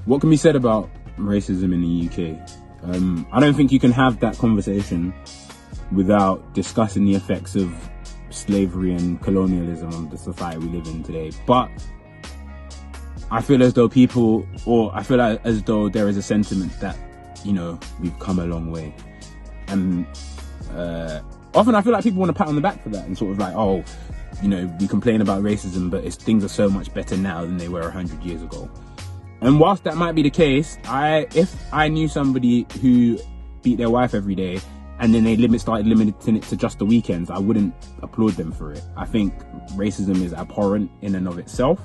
what can be said about racism in the UK? I don't think you can have that conversation without discussing the effects of slavery and colonialism on the society we live in today. But I feel as though as though there is a sentiment that, you know, we've come a long way. And often I feel like people want to pat on the back for that and sort of like, oh, you know, we complain about racism, but things are so much better now than they were 100 years ago. And whilst that might be the case, if I knew somebody who beat their wife every day and then they started limiting it to just the weekends, I wouldn't applaud them for it. I think racism is abhorrent in and of itself.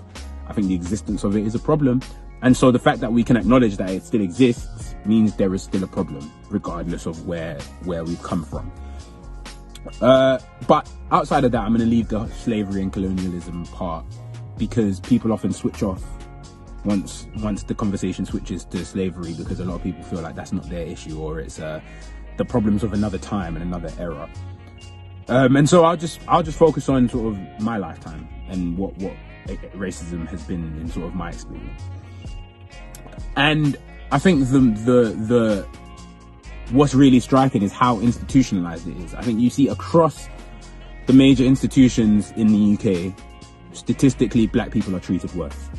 I think the existence of it is a problem. And so the fact that we can acknowledge that it still exists means there is still a problem, regardless of where we've come from. But outside of that, I'm going to leave the slavery and colonialism part, because people often switch off once the conversation switches to slavery, because a lot of people feel like that's not their issue, or it's the problems of another time and another era. And so I'll just focus on sort of my lifetime and what racism has been in sort of my experience. And I think the what's really striking is how institutionalized it is. I think you see across the major institutions in the UK, statistically, black people are treated worse.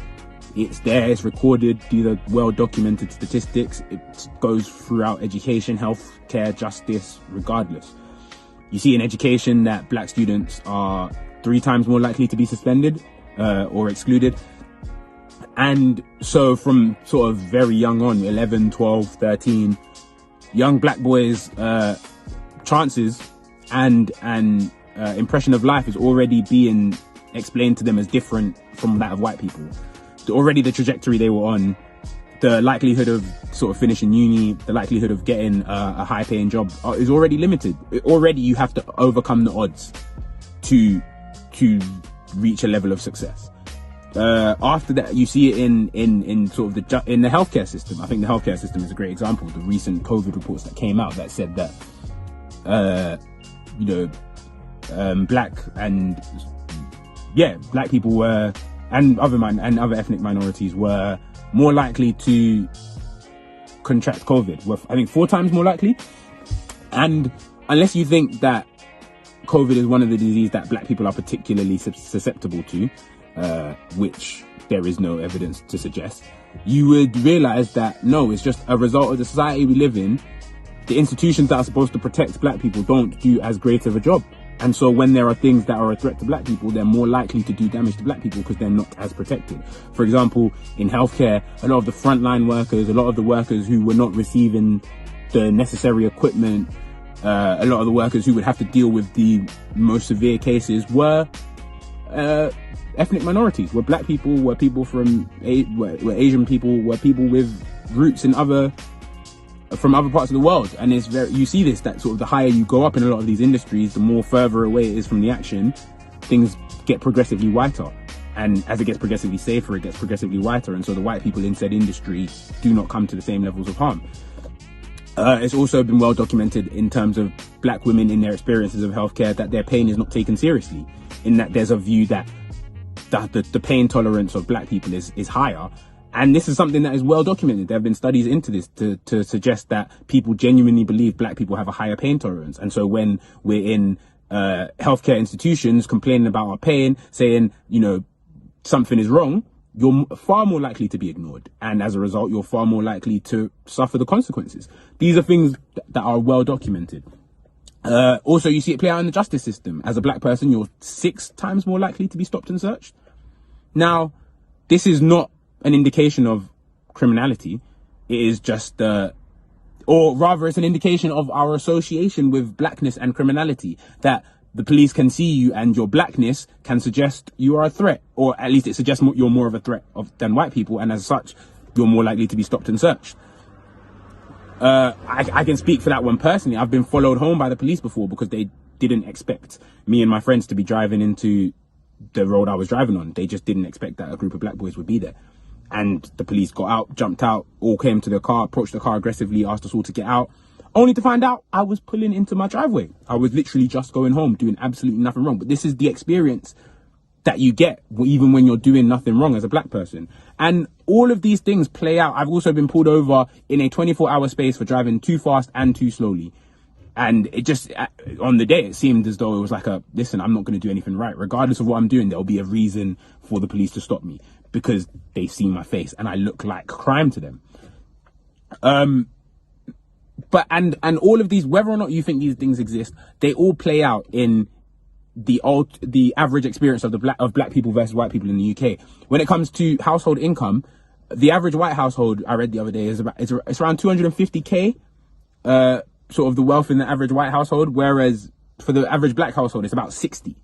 It's there, it's recorded, these are well-documented statistics. It goes throughout education, healthcare, justice, regardless. You see in education that black students are 3 times more likely to be suspended or excluded. And so from sort of very young on, 11, 12, 13, young black boys' chances and impression of life is already being explained to them as different from that of white people. Already the trajectory they were on, the likelihood of sort of finishing uni, the likelihood of getting a high paying job is already limited. Already you have to overcome the odds to reach a level of success. After that, you see it in sort of in the healthcare system. I think the healthcare system is a great example. The recent COVID reports that came out that said that, black people were, and other ethnic minorities were more likely to contract COVID. Were, I think, 4 times more likely. And unless you think that COVID is one of the diseases that black people are particularly susceptible to, which there is no evidence to suggest, you would realize that no, it's just a result of the society we live in. The institutions that are supposed to protect black people don't do as great of a job. And so when there are things that are a threat to black people, they're more likely to do damage to black people because they're not as protected. For example, in healthcare, a lot of the frontline workers, a lot of the workers who were not receiving the necessary equipment, a lot of the workers who would have to deal with the most severe cases were ethnic minorities, were black people, were people from, were Asian people, were people with roots in from other parts of the world. And it's you see this, that sort of the higher you go up in a lot of these industries, the more further away it is from the action, things get progressively whiter. And as it gets progressively safer, it gets progressively whiter. And so the white people in said industry do not come to the same levels of harm. It's also been well documented in terms of black women in their experiences of healthcare that their pain is not taken seriously, in that there's a view that the pain tolerance of black people is higher. And this is something that is well documented. There have been studies into this to suggest that people genuinely believe black people have a higher pain tolerance. And so when we're in healthcare institutions complaining about our pain, saying, you know, something is wrong, you're far more likely to be ignored. And as a result, you're far more likely to suffer the consequences. These are things that are well documented. Also, you see it play out in the justice system. As a black person, you're 6 times more likely to be stopped and searched. Now, this is not an indication of criminality. It is just, or rather it's an indication of our association with blackness and criminality, that the police can see you and your blackness can suggest you are a threat, or at least it suggests you're more of a threat than white people, and as such, you're more likely to be stopped and searched. I can speak for that one personally. I've been followed home by the police before because they didn't expect me and my friends to be driving into the road I was driving on. They just didn't expect that a group of black boys would be there. And the police got out, jumped out, all came to the car, approached the car aggressively, asked us all to get out, only to find out I was pulling into my driveway. I was literally just going home, doing absolutely nothing wrong. But this is the experience that you get even when you're doing nothing wrong as a black person. And all of these things play out. I've also been pulled over in a 24-hour space for driving too fast and too slowly. And it just, on the day, it seemed as though it was like listen, I'm not going to do anything right. Regardless of what I'm doing, there'll be a reason for the police to stop me because they've seen my face and I look like crime to them. But all of these, whether or not you think these things exist, they all play out in the average experience of black people versus white people in the UK. When it comes to household income, the average white household, I read the other day, it's around 250k, sort of the wealth in the average white household, whereas for the average black household, it's about 60.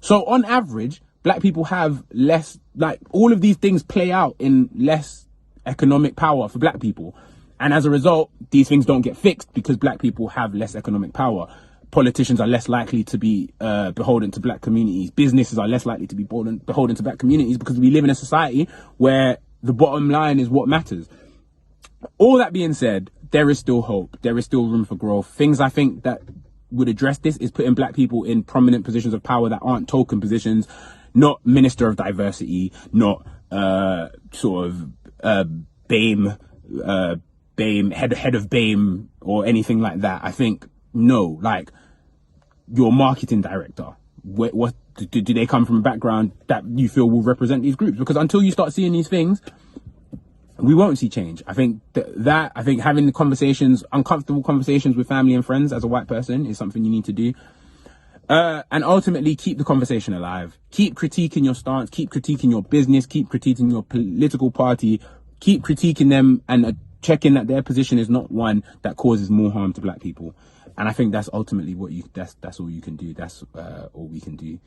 So on average, black people have less, like, all of these things play out in less economic power for black people. And as a result, these things don't get fixed because black people have less economic power. Politicians are less likely to be beholden to black communities. Businesses are less likely to be beholden to black communities because we live in a society where the bottom line is what matters. All that being said, there is still hope. There is still room for growth. Things I think that would address this is putting black people in prominent positions of power that aren't token positions, not Minister of Diversity, not sort of BAME, head of BAME or anything like that. I think, no, like, your marketing director, what do they come from a background that you feel will represent these groups? Because until you start seeing these things, we won't see change. I think I think having the conversations, uncomfortable conversations with family and friends as a white person is something you need to do. And ultimately keep the conversation alive. Keep critiquing your stance, keep critiquing your business, keep critiquing your political party, keep critiquing them and checking that their position is not one that causes more harm to black people. And I think that's ultimately that's all you can do. That's all we can do.